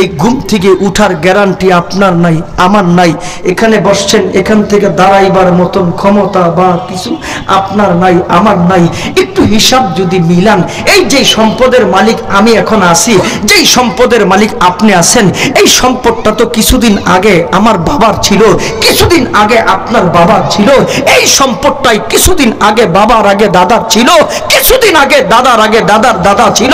এই ঘুম থেকে উঠার গ্যারান্টি আপনার নাই, আমার নাই। এখানে বসছেন, এখান থেকে দাঁড়াইবার মতন ক্ষমতা বা কিছু আপনার নাই, আমার নাই। একটু হিসাব যদি মিলান, এই যে সম্পদের মালিক আমি এখন আছি, যেই সম্পদের মালিক আপনি আছেন, এই সম্পদটা তো কিছুদিন আগে আমার বাবার ছিল, কিছুদিন আগে আপনার বাবার ছিল। এই সম্পদটাই কিছুদিন আগে বাবার আগে দাদার ছিল, কিছুদিন আগে দাদার আগে দাদার দাদা ছিল,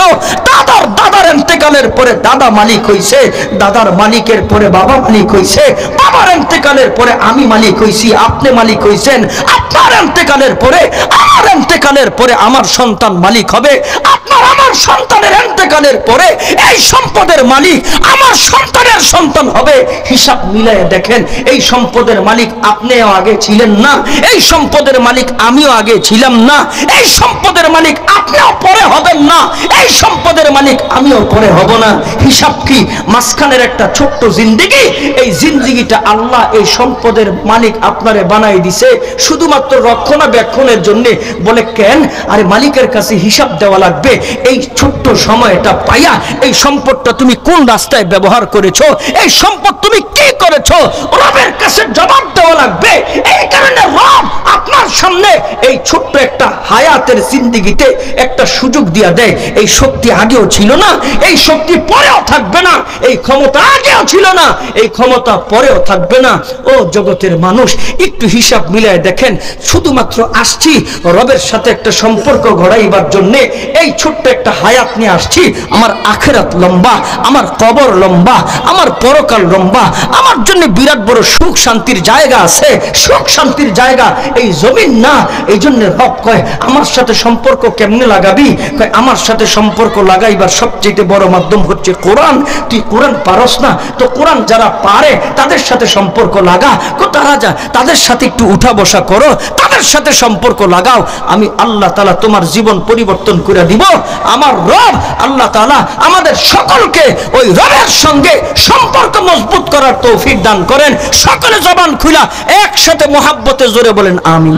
দাদার দাদার ইন্তেকালের পরে দাদা মালিক হইছে, দাদার মালিকের পরে বাবা মালিক হইছে, বাবার ইন্তেকালের পরে আমি মালিক হইছি, আপনি মালিক হইছেন, আপনার ইন্তেকালের পরে আমার ইন্তেকালের পরে আমার সন্তান মালিক হবে, আপনার আমার সন্তানের ইন্তেকালের পরে এই সম্পদের মালিক আমার সন্তানের সন্তান হবে। হিসাব মিলায়ে দেখেন, এই সম্পদের মালিক আপনিও আগে ছিলেন না, এই সম্পদের মালিক আমিও আগে ছিলাম না, এই সম্পদের মালিক আপনিও পরে হবেন না, এই সম্পদের মালিক আমিও পরে হব না। হিসাব কি? মাঝখানের একটা ছোট্ট জিন্দেগি, এই জিন্দেগিটা আল্লাহ এই সম্পদের মালিক আপনারে বানাই দিছে শুধুমাত্র রক্ষণাবেক্ষণের জন্য। বলে কেন? আরে মালিকের কাছে হিসাব দেওয়া লাগবে, এই এই ছোট্ট সময়টা পাইয়া এই সম্পদটা তুমি কোন রাস্তায় ব্যবহার করেছো, এই সম্পদ তুমি কি করেছো, রবের কাছে জবাব দেওয়া লাগবে। এই কারণে রব আপনার সামনে এই ছোট্ট একটা হায়াতের জিন্দেগিতে একটা সুযোগ দিয়া দেয়। এই শক্তি আগেও ছিল না, এই শক্তি পরেও থাকবে না, এই ক্ষমতা আগেও ছিল না, এই ক্ষমতা পরেও থাকবে না। ও জগতের মানুষ, একটু হিসাব মিলায় দেখেন, শুধুমাত্র আসছি রবের সাথে একটা সম্পর্ক গড়াইবার জন্য, এই ছোট্ট একটা হায়াত নিয়ে আসছি। আমার আখিরাত লম্বা, আমার কবর লম্বা, আমার পরকাল লম্বা, আমার জন্য বিরাট বড় সুখ শান্তির জায়গা আছে, সুখ শান্তির জায়গা এই জমিন না। এই জন্য রব কয় আমার সাথে সম্পর্ক কেমনে লাগাবি? কয় আমার সাথে সম্পর্ক লাগাইবার সবচেয়ে বড় মাধ্যম হচ্ছে কোরআন। তুই কোরআন পারস না তো কোরআন যারা পারে তাদের সাথে সম্পর্ক লাগা, তারা যা তাদের সাথে একটু উঠা বসা করো, তাদের সাথে সম্পর্ক লাগাও। আমি আল্লাহ তাআলা তোমার জীবন পরিবর্তন করে দিব। আমার রব আল্লাহ তাআলা আমাদের সকলকে ওই রবের সঙ্গে সম্পর্ক মজবুত করার তৌফিক দান করেন। সকলে জবান খুলা একসাথে মোহাব্বতে জোরে বলেন আমিন।